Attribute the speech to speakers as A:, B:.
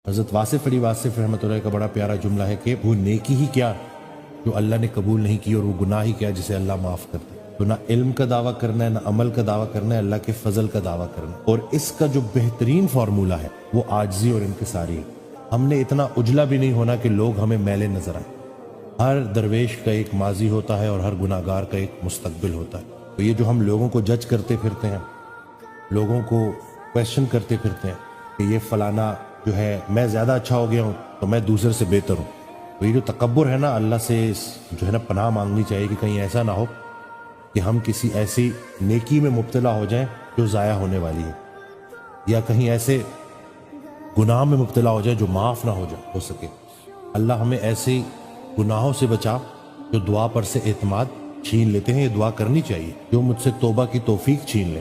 A: حضرت واصف علی واصف رحمۃ اللہ کا بڑا پیارا جملہ ہے کہ وہ نیکی ہی کیا جو اللہ نے قبول نہیں کی، اور وہ گناہ ہی کیا جسے اللہ معاف کرتا ہے۔ تو نہ علم کا دعویٰ کرنا ہے، نہ عمل کا دعویٰ کرنا ہے، اللہ کے فضل کا دعویٰ کرنا ہے۔ اور اس کا جو بہترین فارمولہ ہے وہ عاجزی اور انکساری ہے۔ ہم نے اتنا اجلا بھی نہیں ہونا کہ لوگ ہمیں میلے نظر آئیں۔ ہر درویش کا ایک ماضی ہوتا ہے اور ہر گناہ گار کا ایک مستقبل ہوتا ہے۔ تو یہ جو ہم لوگوں کو جج کرتے پھرتے ہیں، لوگوں کو کویسچن کرتے پھرتے ہیں کہ یہ فلانا جو ہے میں زیادہ اچھا ہو گیا ہوں تو میں دوسرے سے بہتر ہوں، تو یہ جو تکبر ہے نا، اللہ سے جو ہے نا پناہ مانگنی چاہیے کہ کہیں ایسا نہ ہو کہ ہم کسی ایسی نیکی میں مبتلا ہو جائیں جو ضائع ہونے والی ہے، یا کہیں ایسے گناہ میں مبتلا ہو جائیں جو معاف نہ ہو سکے۔ اللہ ہمیں ایسے گناہوں سے بچا جو دعا پر سے اعتماد چھین لیتے ہیں۔ یہ دعا کرنی چاہیے، جو مجھ سے توبہ کی توفیق چھین لے۔